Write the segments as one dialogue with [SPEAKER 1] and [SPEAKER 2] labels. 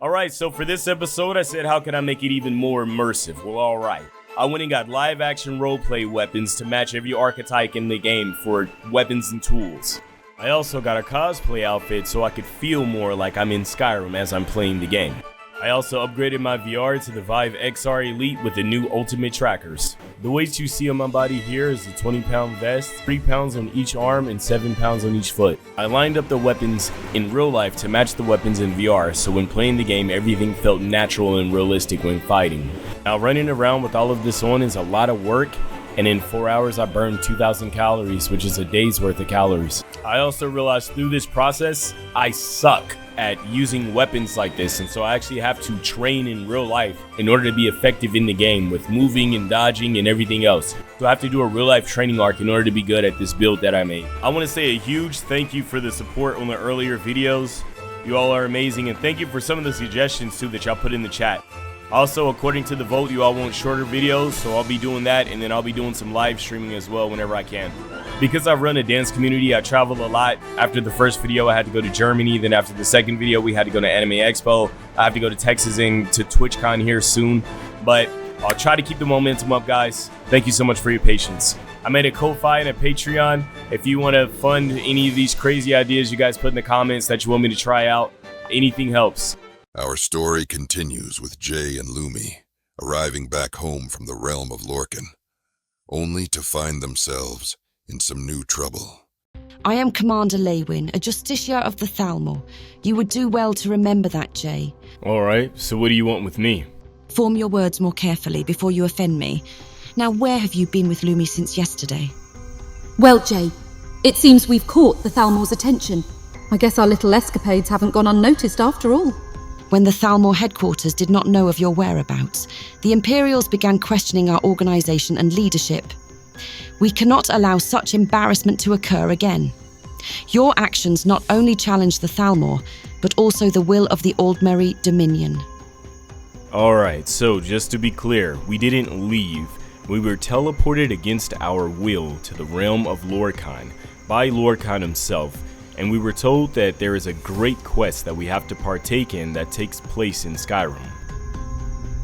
[SPEAKER 1] Alright, so for this episode, I said, how can I make it even more immersive? Well, alright. I went and got live action roleplay weapons to match every archetype in the game for weapons and tools. I also got a cosplay outfit so I could feel more like I'm in Skyrim as I'm playing the game. I also upgraded my VR to the Vive XR Elite with the new ultimate trackers. The weights you see on my body here is a 20-pound vest, 3 pounds on each arm, and 7 pounds on each foot. I lined up the weapons in real life to match the weapons in VR, so when playing the game, everything felt natural and realistic when fighting. Now, running around with all of this on is a lot of work, and in 4 hours I burned 2,000 calories, which is a day's worth of calories. I also realized through this process, I suck at using weapons like this, and so I actually have to train in real life in order to be effective in the game with moving and dodging and everything else. So I have to do a real life training arc in order to be good at this build that I made. I want to say a huge thank you for the support on the earlier videos. You all are amazing, and thank you for some of the suggestions too that y'all put in the chat. Also, according to the vote, you all want shorter videos, so I'll be doing that, and then I'll be doing some live streaming as well whenever I can. Because I run a dance community, I travel a lot. After the first video, I had to go to Germany. Then after the second video, we had to go to Anime Expo. I have to go to Texas and to TwitchCon here soon. But I'll try to keep the momentum up, guys. Thank you so much for your patience. I made a Ko-Fi and a Patreon. If you want to fund any of these crazy ideas you guys put in the comments that you want me to try out, anything helps.
[SPEAKER 2] Our story continues with Jay and Lumi arriving back home from the realm of Lorcan, only to find themselves in some new trouble.
[SPEAKER 3] I am Commander Leywin, a Justicia of the Thalmor. You would do well to remember that, Jay.
[SPEAKER 1] Alright, so what do you want with me?
[SPEAKER 3] Form your words more carefully before you offend me. Now, where have you been with Lumi since yesterday?
[SPEAKER 4] Well, Jay, it seems we've caught the Thalmor's attention. I guess our little escapades haven't gone unnoticed after all.
[SPEAKER 3] When the Thalmor headquarters did not know of your whereabouts, the Imperials began questioning our organization and leadership. We cannot allow such embarrassment to occur again. Your actions not only challenge the Thalmor, but also the will of the Aldmeri Dominion.
[SPEAKER 1] Alright, so just to be clear, we didn't leave. We were teleported against our will to the realm of Lorcan by Lorcan himself, and we were told that there is a great quest that we have to partake in that takes place in Skyrim.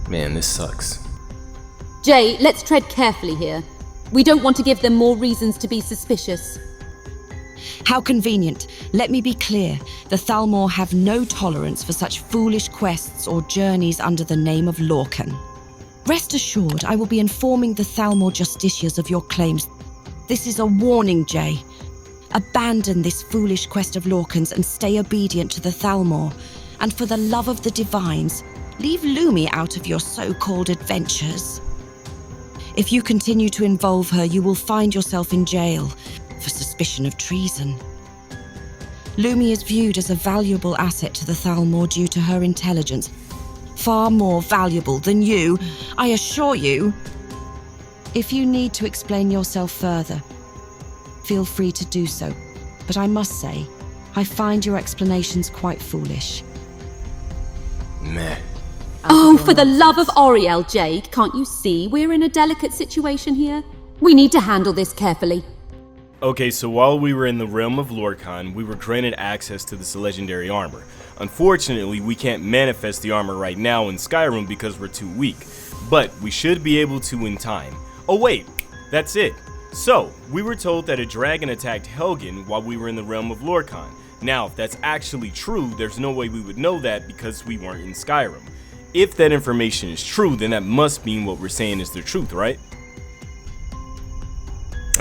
[SPEAKER 1] Man, this sucks.
[SPEAKER 4] Jay, let's tread carefully here. We don't want to give them more reasons to be suspicious.
[SPEAKER 3] How convenient. Let me be clear. The Thalmor have no tolerance for such foolish quests or journeys under the name of Lorcan. Rest assured, I will be informing the Thalmor Justicias of your claims. This is a warning, Jay. Abandon this foolish quest of Lorcan's and stay obedient to the Thalmor. And for the love of the divines, leave Lumi out of your so-called adventures. If you continue to involve her, you will find yourself in jail for suspicion of treason. Lumi is viewed as a valuable asset to the Thalmor due to her intelligence. Far more valuable than you, I assure you. If you need to explain yourself further, feel free to do so. But I must say, I find your explanations quite foolish.
[SPEAKER 1] Meh.
[SPEAKER 4] Oh, for the love of Oriel, Jade, can't you see we're in a delicate situation here? We need to handle this carefully.
[SPEAKER 1] Okay, so while we were in the realm of Lorcan, we were granted access to this legendary armor. Unfortunately, we can't manifest the armor right now in Skyrim because we're too weak, but we should be able to in time. Oh wait, that's it. So, we were told that a dragon attacked Helgen while we were in the realm of Lorcan. Now, if that's actually true, there's no way we would know that because we weren't in Skyrim. If that information is true, then that must mean what we're saying is the truth, right?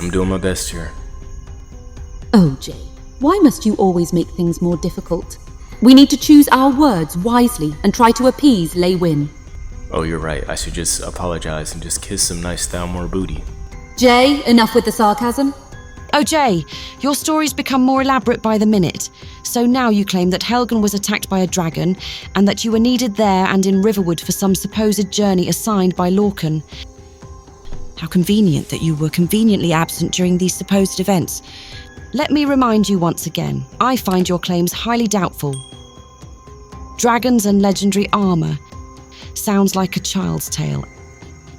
[SPEAKER 1] I'm doing my best here.
[SPEAKER 4] Oh, Jay, why must you always make things more difficult? We need to choose our words wisely and try to appease Leywin.
[SPEAKER 1] Oh, you're right. I should just apologize and just kiss some nice Thalmor booty.
[SPEAKER 4] Jay, enough with the sarcasm.
[SPEAKER 3] Oh, Jay, your stories become more elaborate by the minute. So now you claim that Helgen was attacked by a dragon and that you were needed there and in Riverwood for some supposed journey assigned by Lorcan. How convenient that you were conveniently absent during these supposed events. Let me remind you once again, I find your claims highly doubtful. Dragons and legendary armor sounds like a child's tale.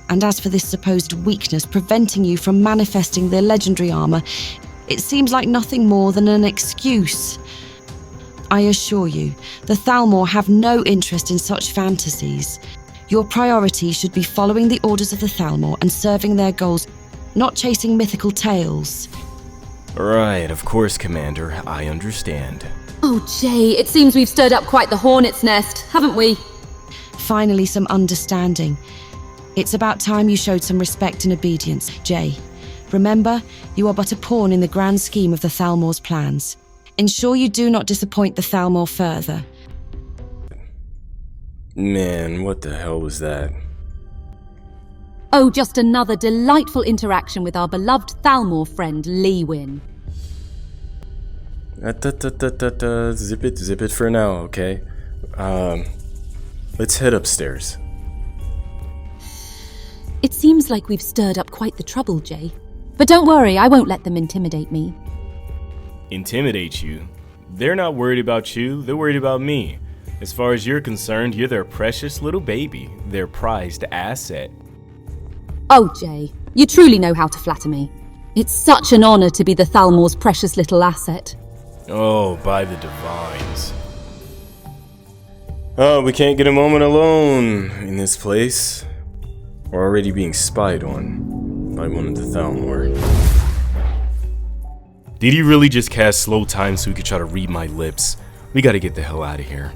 [SPEAKER 3] And as for this supposed weakness preventing you from manifesting the legendary armor, it seems like nothing more than an excuse. I assure you, the Thalmor have no interest in such fantasies. Your priority should be following the orders of the Thalmor and serving their goals, not chasing mythical tales.
[SPEAKER 1] Right, of course, Commander. I understand.
[SPEAKER 4] Oh, Jay, it seems we've stirred up quite the hornet's nest, haven't we?
[SPEAKER 3] Finally, some understanding. It's about time you showed some respect and obedience, Jay. Remember, you are but a pawn in the grand scheme of the Thalmor's plans. Ensure you do not disappoint the Thalmor further.
[SPEAKER 1] Man, what the hell was that?
[SPEAKER 4] Oh, just another delightful interaction with our beloved Thalmor friend, Lewin.
[SPEAKER 1] Zip it for now, okay? Let's head upstairs.
[SPEAKER 4] It seems like we've stirred up quite the trouble, Jay. But don't worry, I won't let them intimidate me.
[SPEAKER 1] Intimidate you? They're not worried about you, they're worried about me. As far as you're concerned, you're their precious little baby, their prized asset.
[SPEAKER 4] Oh, Jay, you truly know how to flatter me. It's such an honor to be the Thalmor's precious little asset.
[SPEAKER 1] Oh, by the divines. Oh, we can't get a moment alone in this place. We're already being spied on by one of the Thalmor. Did he really just cast slow time so he could try to read my lips? We gotta get the hell out of here.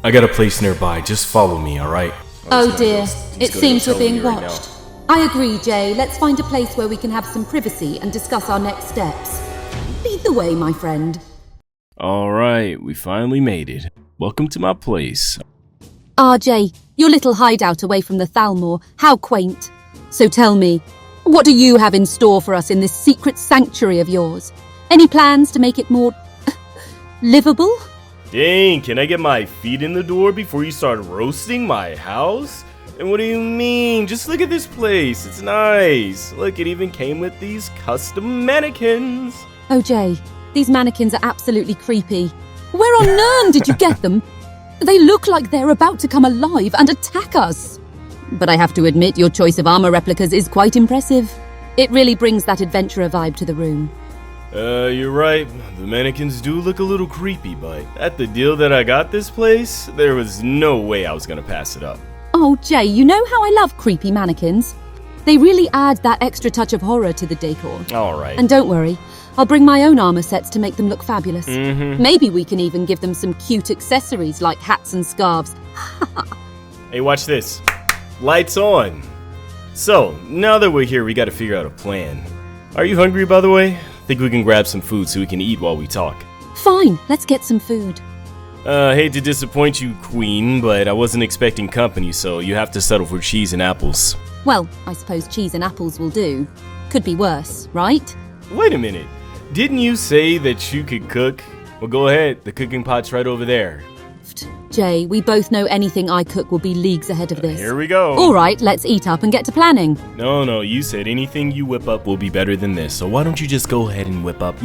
[SPEAKER 1] I got a place nearby, just follow me, alright?
[SPEAKER 4] Oh dear, it seems we're being watched. I agree, Jay. Let's find a place where we can have some privacy and discuss our next steps. Lead the way, my friend.
[SPEAKER 1] Alright, we finally made it. Welcome to my place.
[SPEAKER 4] Ah, Jay, your little hideout away from the Thalmor. How quaint. So tell me, what do you have in store for us in this secret sanctuary of yours? Any plans to make it more livable?
[SPEAKER 1] Dang, can I get my feet in the door before you start roasting my house? And what do you mean? Just look at this place. It's nice. Look, it even came with these custom mannequins.
[SPEAKER 4] Oh, Jay, these mannequins are absolutely creepy. Where on earth did you get them? They look like they're about to come alive and attack us. But I have to admit, your choice of armor replicas is quite impressive. It really brings that adventurer vibe to the room.
[SPEAKER 1] You're right. The mannequins do look a little creepy, but at the deal that I got this place, there was no way I was gonna pass it up.
[SPEAKER 4] Oh, Jay, you know how I love creepy mannequins? They really add that extra touch of horror to the decor.
[SPEAKER 1] Alright.
[SPEAKER 4] And don't worry, I'll bring my own armor sets to make them look fabulous. Maybe we can even give them some cute accessories like hats and scarves.
[SPEAKER 1] Hey, watch this. Lights on. So, now that we're here, we gotta figure out a plan. Are you hungry, by the way? Think we can grab some food so we can eat while we talk.
[SPEAKER 4] Fine, let's get some food.
[SPEAKER 1] Hate to disappoint you, Queen, but I wasn't expecting company, so you have to settle for cheese and apples.
[SPEAKER 4] Well, I suppose cheese and apples will do. Could be worse, right?
[SPEAKER 1] Wait a minute. Didn't you say that you could cook? Well, go ahead. The cooking pot's right over there.
[SPEAKER 4] Jay, we both know anything I cook will be leagues ahead of this.
[SPEAKER 1] Here we go.
[SPEAKER 4] All right, let's eat up and get to planning.
[SPEAKER 1] No, you said anything you whip up will be better than this, so why don't you just go ahead and whip up,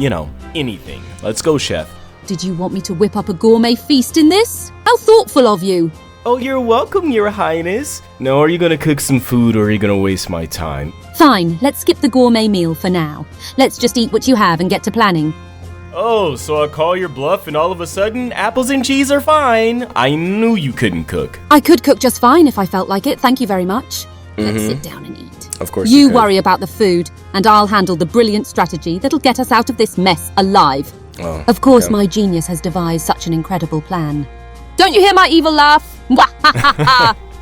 [SPEAKER 1] anything. Let's go, chef.
[SPEAKER 4] Did you want me to whip up a gourmet feast in this? How thoughtful of you.
[SPEAKER 1] Oh, you're welcome, Your Highness. Now, are you gonna cook some food or are you gonna waste my time?
[SPEAKER 4] Fine, let's skip the gourmet meal for now. Let's just eat what you have and get to planning.
[SPEAKER 1] Oh, so I call your bluff and all of a sudden, apples and cheese are fine. I knew you couldn't cook.
[SPEAKER 4] I could cook just fine if I felt like it, thank you very much. Let's sit down and eat.
[SPEAKER 1] Of course
[SPEAKER 4] You
[SPEAKER 1] could.
[SPEAKER 4] worry about the food, and I'll handle the brilliant strategy that'll get us out of this mess alive.
[SPEAKER 1] Oh,
[SPEAKER 4] Of course,
[SPEAKER 1] okay.
[SPEAKER 4] my genius has devised such an incredible plan. Don't you hear my evil laugh?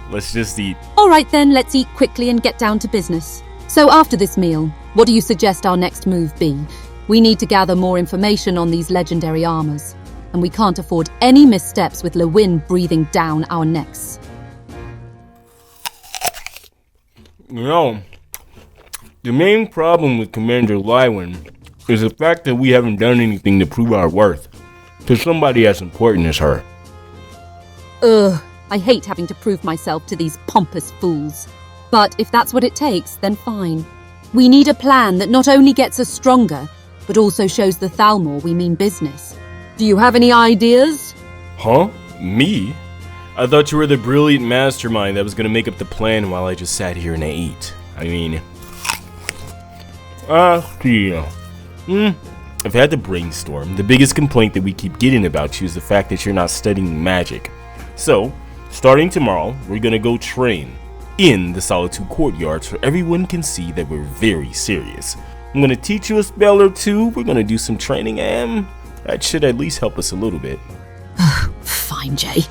[SPEAKER 1] Let's just eat.
[SPEAKER 4] All right then, let's eat quickly and get down to business. So after this meal, what do you suggest our next move be? We need to gather more information on these legendary armors, and we can't afford any missteps with Lewin breathing down our necks.
[SPEAKER 1] The main problem with Commander Lywin is the fact that we haven't done anything to prove our worth to somebody as important as her.
[SPEAKER 4] Ugh, I hate having to prove myself to these pompous fools. But if that's what it takes, then fine. We need a plan that not only gets us stronger, but also shows the Thalmor we mean business. Do you have any ideas?
[SPEAKER 1] Huh? Me? I thought you were the brilliant mastermind that was gonna make up the plan while I just sat here and ate. I mean... I've had to brainstorm. The biggest complaint that we keep getting about you is the fact that you're not studying magic. So, starting tomorrow, we're gonna go train in the Solitude courtyard so everyone can see that we're very serious. I'm gonna teach you a spell or two, we're gonna do some training, and that should at least help us a little bit.
[SPEAKER 4] Fine, Jay.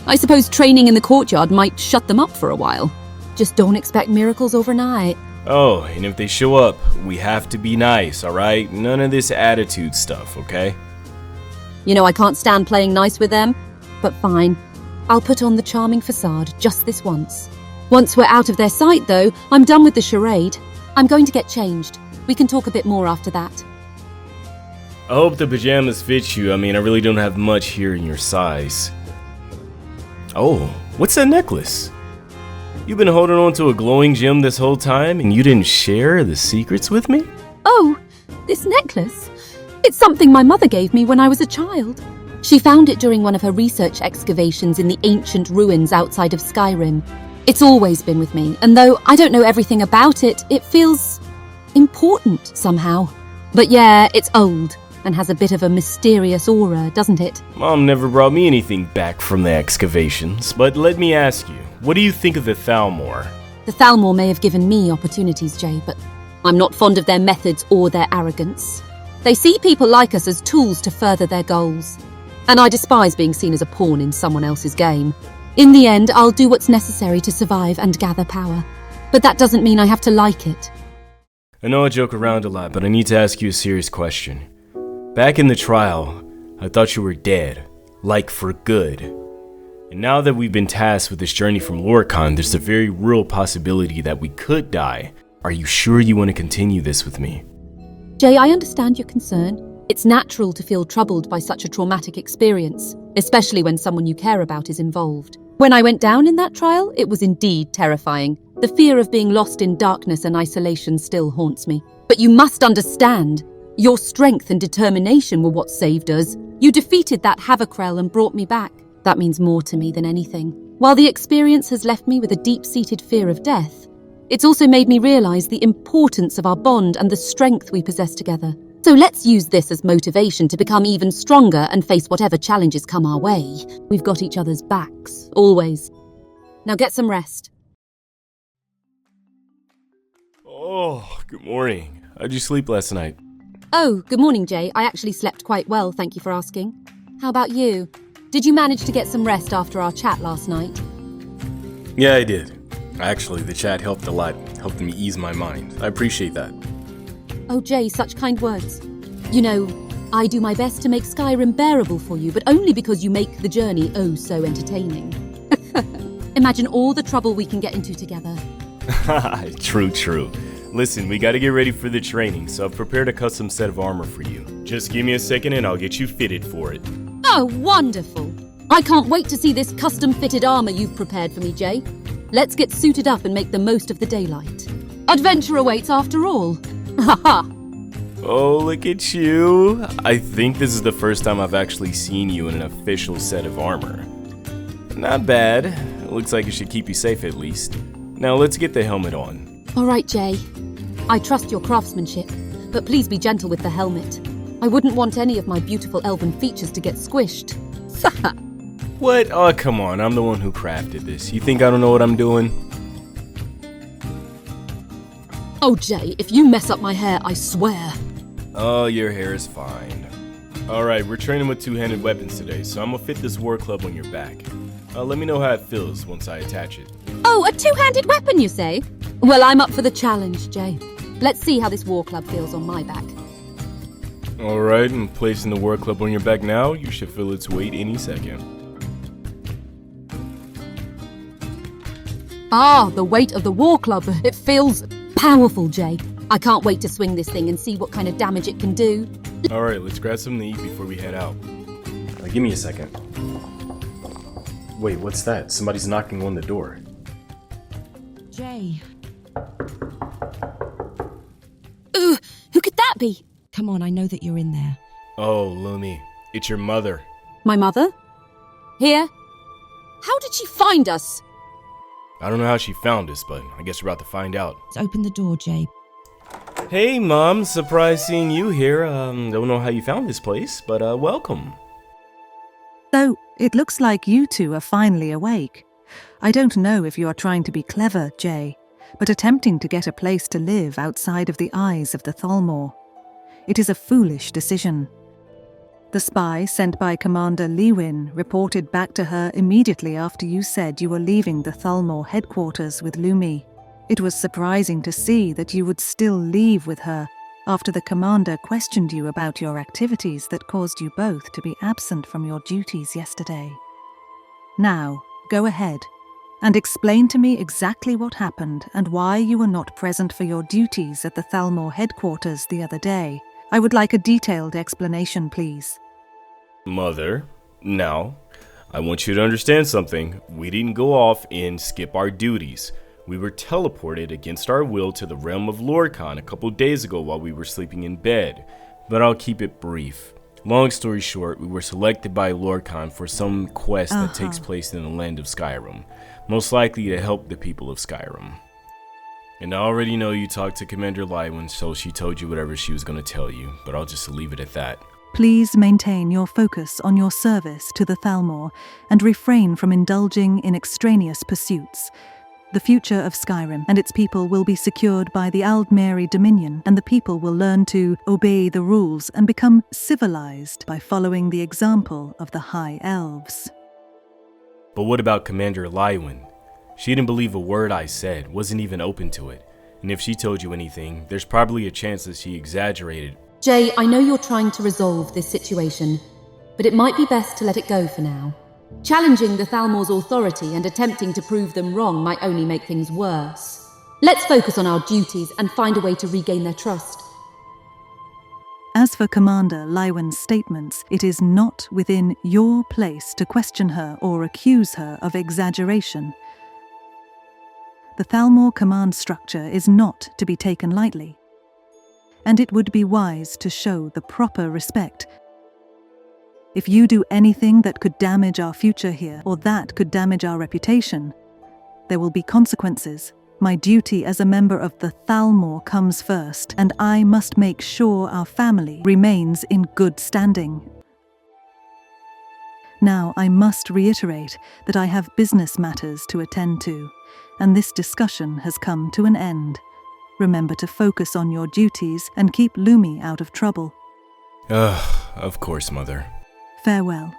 [SPEAKER 4] I suppose training in the courtyard might shut them up for a while. Just don't expect miracles overnight.
[SPEAKER 1] Oh, and if they show up, we have to be nice, alright? None of this attitude stuff, okay?
[SPEAKER 4] You know I can't stand playing nice with them, but fine. I'll put on the charming facade just this once. Once we're out of their sight, though, I'm done with the charade. I'm going to get changed. We can talk a bit more after that.
[SPEAKER 1] I hope the pajamas fit you. I mean, I really don't have much here in your size. Oh, what's that necklace? You've been holding on to a glowing gem this whole time and you didn't share the secrets with me?
[SPEAKER 4] Oh, this necklace? It's something my mother gave me when I was a child. She found it during one of her research excavations in the ancient ruins outside of Skyrim. It's always been with me, and though I don't know everything about it, it feels important somehow. But yeah, it's old and has a bit of a mysterious aura, doesn't it?
[SPEAKER 1] Mom never brought me anything back from the excavations, but let me ask you, what do you think of the Thalmor?
[SPEAKER 4] The Thalmor may have given me opportunities, Jay, but I'm not fond of their methods or their arrogance. They see people like us as tools to further their goals. And I despise being seen as a pawn in someone else's game. In the end, I'll do what's necessary to survive and gather power. But that doesn't mean I have to like it.
[SPEAKER 1] I know I joke around a lot, but I need to ask you a serious question. Back in the trial, I thought you were dead. Like for good. And now that we've been tasked with this journey from Lorcan, there's a very real possibility that we could die. Are you sure you want to continue this with me?
[SPEAKER 4] Jay, I understand your concern. It's natural to feel troubled by such a traumatic experience, especially when someone you care about is involved. When I went down in that trial, it was indeed terrifying. The fear of being lost in darkness and isolation still haunts me. But you must understand, your strength and determination were what saved us. You defeated that Havocrel and brought me back. That means more to me than anything. While the experience has left me with a deep-seated fear of death, it's also made me realize the importance of our bond and the strength we possess together. So let's use this as motivation to become even stronger and face whatever challenges come our way. We've got each other's backs, always. Now get some rest.
[SPEAKER 1] Oh, good morning. How'd you sleep last night?
[SPEAKER 4] Oh, good morning, Jay. I actually slept quite well, thank you for asking. How about you? Did you manage to get some rest after our chat last night?
[SPEAKER 1] Yeah, I did. Actually, the chat helped a lot, helped me ease my mind. I appreciate that.
[SPEAKER 4] Oh, Jay, such kind words. You know, I do my best to make Skyrim bearable for you, but only because you make the journey oh so entertaining. Imagine all the trouble we can get into together.
[SPEAKER 1] True. Listen, we gotta get ready for the training, so I've prepared a custom set of armor for you. Just give me a second and I'll get you fitted for it.
[SPEAKER 4] Oh, wonderful. I can't wait to see this custom-fitted armor you've prepared for me, Jay. Let's get suited up and make the most of the daylight. Adventure awaits after all. Haha.
[SPEAKER 1] Oh, look at you. I think this is the first time I've actually seen you in an official set of armor. Not bad. It looks like it should keep you safe at least. Now let's get the helmet on.
[SPEAKER 4] All right, Jay. I trust your craftsmanship, but please be gentle with the helmet. I wouldn't want any of my beautiful elven features to get squished.
[SPEAKER 1] What? Oh, come on. I'm the one who crafted this. You think I don't know what I'm doing?
[SPEAKER 4] Oh, Jay, if you mess up my hair, I swear.
[SPEAKER 1] Oh, your hair is fine. Alright, we're training with two-handed weapons today, so I'm gonna fit this war club on your back. Let me know how it feels once I attach it.
[SPEAKER 4] Oh, a two-handed weapon, you say? Well, I'm up for the challenge, Jay. Let's see how this war club feels on my back.
[SPEAKER 1] Alright, I'm placing the war club on your back now. You should feel its weight any second.
[SPEAKER 4] Ah, the weight of the war club. It feels powerful, Jay. I can't wait to swing this thing and see what kind of damage it can do.
[SPEAKER 1] Alright, let's grab something to eat before we head out. Give me a second. Wait, what's that? Somebody's knocking on the door.
[SPEAKER 3] Jay,
[SPEAKER 4] Ooh, who could that be?
[SPEAKER 3] come on, I know that you're in there.
[SPEAKER 1] Oh, Lumi, it's your mother.
[SPEAKER 4] My mother? Here? How did she find us?
[SPEAKER 1] I don't know how she found us, but I guess we're about to find out.
[SPEAKER 3] Let's open the door, Jay.
[SPEAKER 1] Hey, Mom. Surprised seeing you here. Don't know how you found this place, but welcome.
[SPEAKER 5] So, it looks like you two are finally awake. I don't know if you are trying to be clever, Jay, but attempting to get a place to live outside of the eyes of the Thalmor. It is a foolish decision. The spy sent by Commander Lewin reported back to her immediately after you said you were leaving the Thalmor headquarters with Lumi. It was surprising to see that you would still leave with her after the commander questioned you about your activities that caused you both to be absent from your duties yesterday. Now, go ahead and explain to me exactly what happened and why you were not present for your duties at the Thalmor headquarters the other day. I would like a detailed explanation, please.
[SPEAKER 1] Mother, now, I want you to understand something. We didn't go off and skip our duties. We were teleported against our will to the realm of Lorcan a couple days ago while we were sleeping in bed. But I'll keep it brief. Long story short, we were selected by Lorcan for some quest that takes place in the land of Skyrim. Most likely to help the people of Skyrim. And I already know you talked to Commander Lywin, so she told you whatever she was going to tell you. But I'll just leave it at that.
[SPEAKER 5] Please maintain your focus on your service to the Thalmor and refrain from indulging in extraneous pursuits. The future of Skyrim and its people will be secured by the Aldmeri Dominion, and the people will learn to obey the rules and become civilized by following the example of the High Elves.
[SPEAKER 1] But what about Commander Lywin? She didn't believe a word I said, wasn't even open to it. And if she told you anything, there's probably a chance that she exaggerated.
[SPEAKER 4] Jay, I know you're trying to resolve this situation, but it might be best to let it go for now. Challenging the Thalmor's authority and attempting to prove them wrong might only make things worse. Let's focus on our duties and find a way to regain their trust.
[SPEAKER 5] As for Commander Lywin's statements, it is not within your place to question her or accuse her of exaggeration. The Thalmor command structure is not to be taken lightly, and it would be wise to show the proper respect. If you do anything that could damage our future here, or that could damage our reputation, there will be consequences. My duty as a member of the Thalmor comes first, and I must make sure our family remains in good standing. Now, I must reiterate that I have business matters to attend to, and this discussion has come to an end. Remember to focus on your duties and keep Lumi out of trouble.
[SPEAKER 1] Of course, Mother.
[SPEAKER 5] Farewell.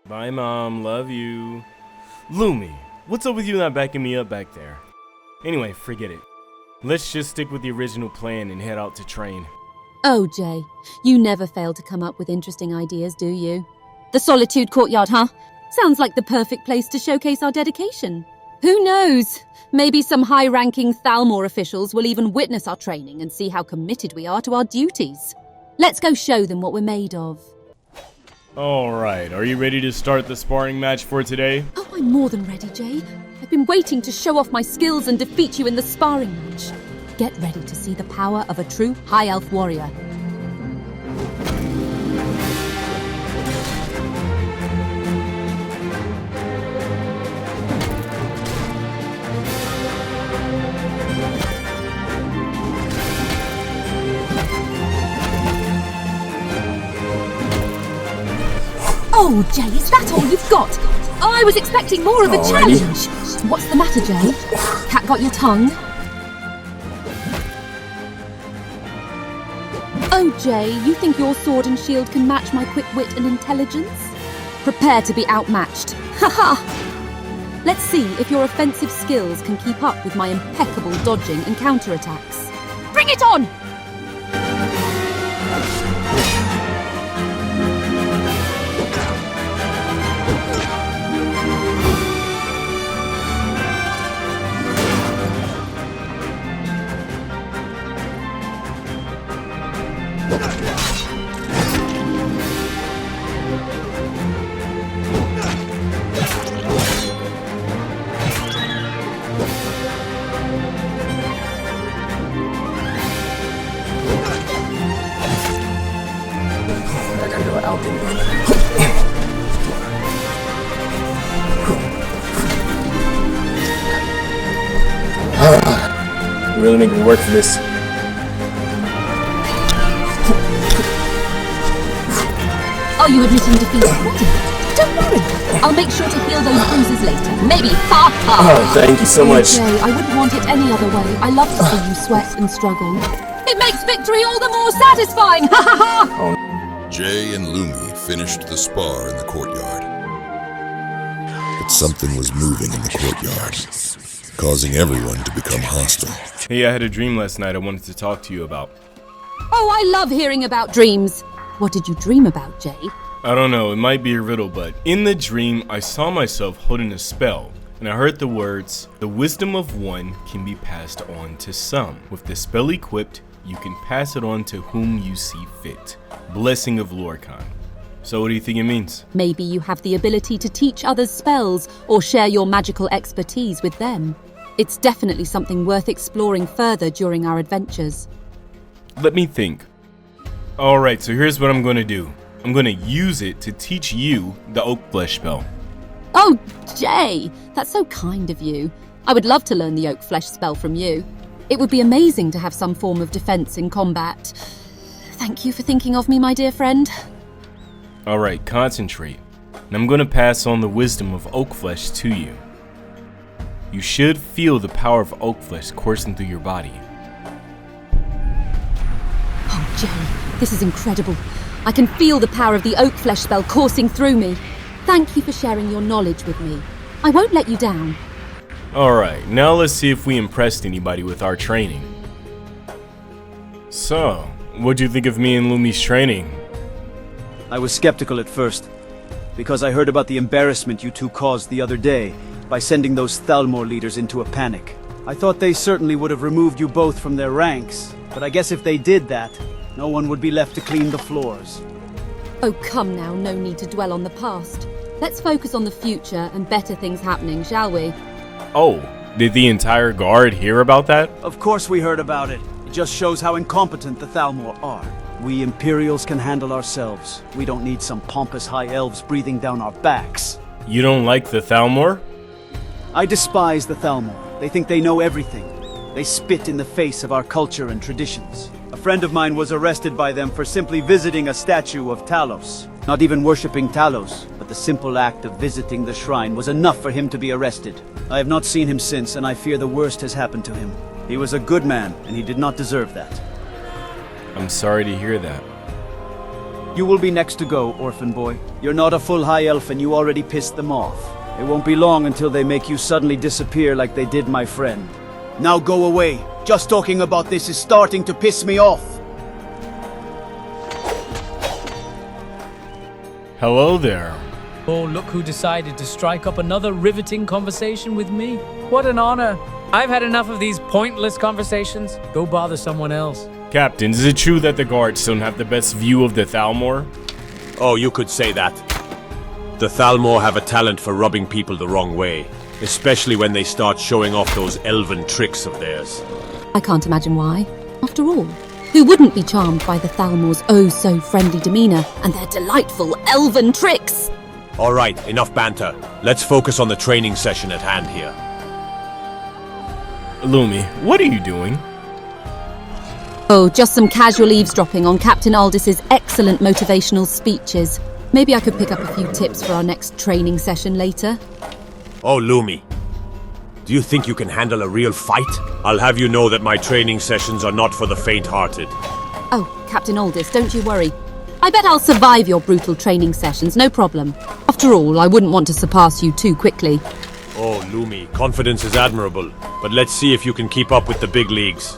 [SPEAKER 1] Bye, Mom. Love you. Lumi, what's up with you not backing me up back there? Anyway, forget it. Let's just stick with the original plan and head out to train.
[SPEAKER 4] Oh, Jay, you never fail to come up with interesting ideas, do you? The Solitude courtyard, huh? Sounds like the perfect place to showcase our dedication. Who knows? Maybe some high-ranking Thalmor officials will even witness our training and see how committed we are to our duties. Let's go show them what we're made of.
[SPEAKER 1] Alright, are you ready to start the sparring match for today?
[SPEAKER 4] Oh, I'm more than ready, Jay. I've been waiting to show off my skills and defeat you in the sparring match. Get ready to see the power of a true High Elf warrior. Oh, Jay, is that all you've got? Oh, I was expecting more of a challenge. What's the matter, Jay? Cat got your tongue? Oh, Jay, you think your sword and shield can match my quick wit and intelligence? Prepare to be outmatched. Haha! Let's see if your offensive skills can keep up with my impeccable dodging and counterattacks. Bring it on!
[SPEAKER 1] You really make me work for this.
[SPEAKER 4] you admitting defeat already? Don't worry. I'll make sure to heal those bruises later. Maybe. Ha ha.
[SPEAKER 1] Oh, thank you so much.
[SPEAKER 4] Jay, I wouldn't want it any other way. I love to see you sweat and struggle. It makes victory all the more satisfying. Ha ha ha.
[SPEAKER 2] Jay and Lumi finished the spar in the courtyard. But something was moving in the courtyard, causing everyone to become hostile.
[SPEAKER 1] Hey, I had a dream last night I wanted to talk to you about.
[SPEAKER 4] Oh, I love hearing about dreams. What did you dream about, Jay?
[SPEAKER 1] I don't know, it might be a riddle, but in the dream, I saw myself holding a spell, and I heard the words, "The wisdom of one can be passed on to some. With the spell equipped, you can pass it on to whom you see fit. Blessing of Lorcan." So what do you think it means?
[SPEAKER 4] Maybe you have the ability to teach others spells or share your magical expertise with them. It's definitely something worth exploring further during our adventures.
[SPEAKER 1] Let me think. Alright, so here's what I'm gonna do. I'm gonna use it to teach you the oak flesh spell.
[SPEAKER 4] Oh, Jay, that's so kind of you. I would love to learn the oak flesh spell from you. It would be amazing to have some form of defense in combat. Thank you for thinking of me, my dear friend.
[SPEAKER 1] Alright, concentrate. And I'm gonna pass on the wisdom of oak flesh to you. You should feel the power of oak flesh coursing through your body.
[SPEAKER 4] Oh, Jay, this is incredible. I can feel the power of the oak flesh spell coursing through me. Thank you for sharing your knowledge with me. I won't let you down.
[SPEAKER 1] Alright, now let's see if we impressed anybody with our training. So, what'd you think of me and Lumi's training?
[SPEAKER 6] I was skeptical at first, because I heard about the embarrassment you two caused the other day by sending those Thalmor leaders into a panic. I thought they certainly would have removed you both from their ranks, but I guess if they did that, no one would be left to clean the floors.
[SPEAKER 4] Oh, come now, no need to dwell on the past. Let's focus on the future and better things happening, shall we?
[SPEAKER 1] Oh, did the entire guard hear about that?
[SPEAKER 6] Of course we heard about it. It just shows how incompetent the Thalmor are. We Imperials can handle ourselves. We don't need some pompous high elves breathing down our backs.
[SPEAKER 1] You don't like the Thalmor?
[SPEAKER 6] I despise the Thalmor. They think they know everything. They spit in the face of our culture and traditions. A friend of mine was arrested by them for simply visiting a statue of Talos. Not even worshipping Talos, but the simple act of visiting the shrine was enough for him to be arrested. I have not seen him since, and I fear the worst has happened to him. He was a good man, and he did not deserve that.
[SPEAKER 1] I'm sorry to hear that.
[SPEAKER 6] You will be next to go, orphan boy. You're not a full high elf, and you already pissed them off. It won't be long until they make you suddenly disappear like they did my friend. Now go away. Just talking about this is starting to piss me off.
[SPEAKER 1] Hello there.
[SPEAKER 7] Oh, look who decided to strike up another riveting conversation with me. What an honor. I've had enough of these pointless conversations. Go bother someone else.
[SPEAKER 1] Captain, is it true that the guards don't have the best view of the Thalmor?
[SPEAKER 8] Oh, you could say that. The Thalmor have a talent for rubbing people the wrong way, especially when they start showing off those elven tricks of theirs.
[SPEAKER 4] I can't imagine why. After all, who wouldn't be charmed by the Thalmor's oh-so-friendly demeanor and their delightful elven tricks?
[SPEAKER 8] All right, enough banter. Let's focus on the training session at hand here.
[SPEAKER 1] Lumi, what are you doing?
[SPEAKER 4] Oh, just some casual eavesdropping on Captain Aldis's excellent motivational speeches. Maybe I could pick up a few tips for our next training session later.
[SPEAKER 8] Oh, Lumi. Do you think you can handle a real fight? I'll have you know that my training sessions are not for the faint-hearted.
[SPEAKER 4] Oh, Captain Aldis, don't you worry. I bet I'll survive your brutal training sessions, no problem. After all, I wouldn't want to surpass you too quickly.
[SPEAKER 8] Oh, Lumi, confidence is admirable, but let's see if you can keep up with the big leagues.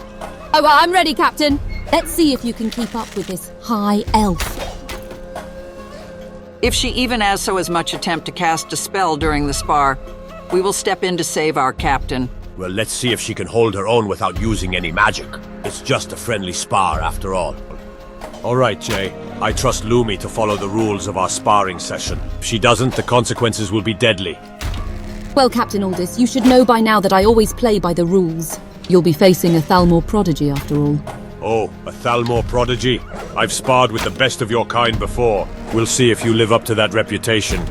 [SPEAKER 4] Oh, well, I'm ready, Captain. Let's see if you can keep up with this high elf.
[SPEAKER 9] If she even as so as much attempt to cast a spell during the spar, we will step in to save our captain.
[SPEAKER 8] Well, let's see if she can hold her own without using any magic. It's just a friendly spar, after all. All right, Jay. I trust Lumi to follow the rules of our sparring session. If she doesn't, the consequences will be deadly.
[SPEAKER 4] Well, Captain Aldis, you should know by now that I always play by the rules. You'll be facing a Thalmor prodigy, after all.
[SPEAKER 8] Oh, a Thalmor prodigy? I've sparred with the best of your kind before. We'll see if you live up to that reputation.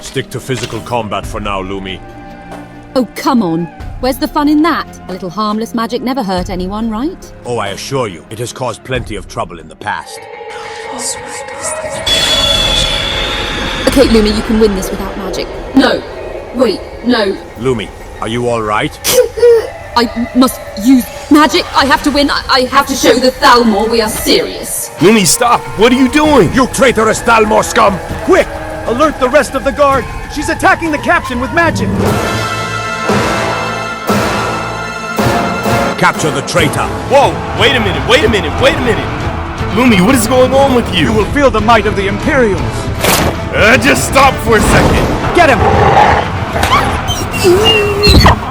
[SPEAKER 8] Stick to physical combat for now, Lumi.
[SPEAKER 4] Oh, come on. Where's the fun in that? A little harmless magic never hurt anyone, right?
[SPEAKER 8] Oh, I assure you, it has caused plenty of trouble in the past.
[SPEAKER 4] Okay, Lumi, you can win this without magic. No. Wait, no.
[SPEAKER 8] Lumi, are you alright?
[SPEAKER 4] I must use magic. I have to win. I have to show the Thalmor we are serious.
[SPEAKER 1] Lumi, stop! What are you doing?
[SPEAKER 8] You traitorous Thalmor scum!
[SPEAKER 6] Quick! Alert the rest of the guard! She's attacking the captain with magic!
[SPEAKER 8] Capture the traitor!
[SPEAKER 1] Whoa! Wait a minute! Lumi, what is going on with you?
[SPEAKER 6] You will feel the might of the Imperials!
[SPEAKER 1] Just stop for a second!
[SPEAKER 6] Get him!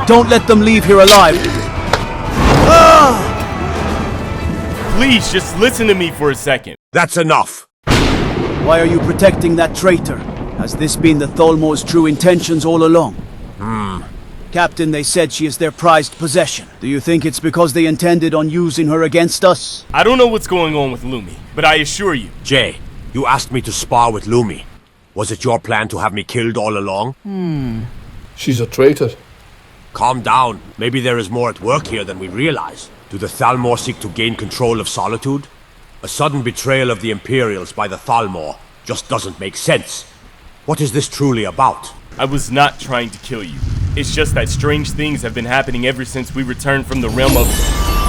[SPEAKER 6] Don't let them leave here alive!
[SPEAKER 1] Please, just listen to me for a second.
[SPEAKER 8] That's enough!
[SPEAKER 6] Why are you protecting that traitor? Has this been the Thalmor's true intentions all along? Captain, they said she is their prized possession. Do you think it's because they intended on using her against us?
[SPEAKER 1] I don't know what's going on with Lumi, but I assure you.
[SPEAKER 8] Jay, you asked me to spar with Lumi. Was it your plan to have me killed all along?
[SPEAKER 10] She's a traitor.
[SPEAKER 8] Calm down. Maybe there is more at work here than we realize. Do the Thalmor seek to gain control of Solitude? A sudden betrayal of the Imperials by the Thalmor just doesn't make sense. What is this truly about?
[SPEAKER 1] I was not trying to kill you. It's just that strange things have been happening ever since we returned from the realm of...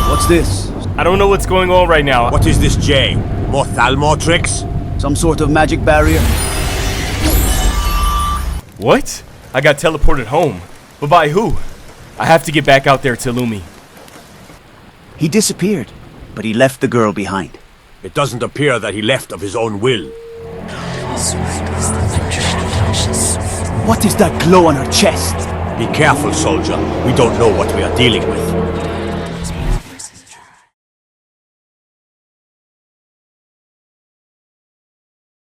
[SPEAKER 6] What's this?
[SPEAKER 1] I don't know what's going on right now.
[SPEAKER 8] What is this, Jay? More Thalmor tricks?
[SPEAKER 6] Some sort of magic barrier?
[SPEAKER 1] What? I got teleported home. But by who? I have to get back out there to Lumi.
[SPEAKER 6] He disappeared, but he left the girl behind.
[SPEAKER 8] It doesn't appear that he left of his own will.
[SPEAKER 6] What is that glow on her chest?
[SPEAKER 8] Be careful, soldier. We don't know what we are dealing with.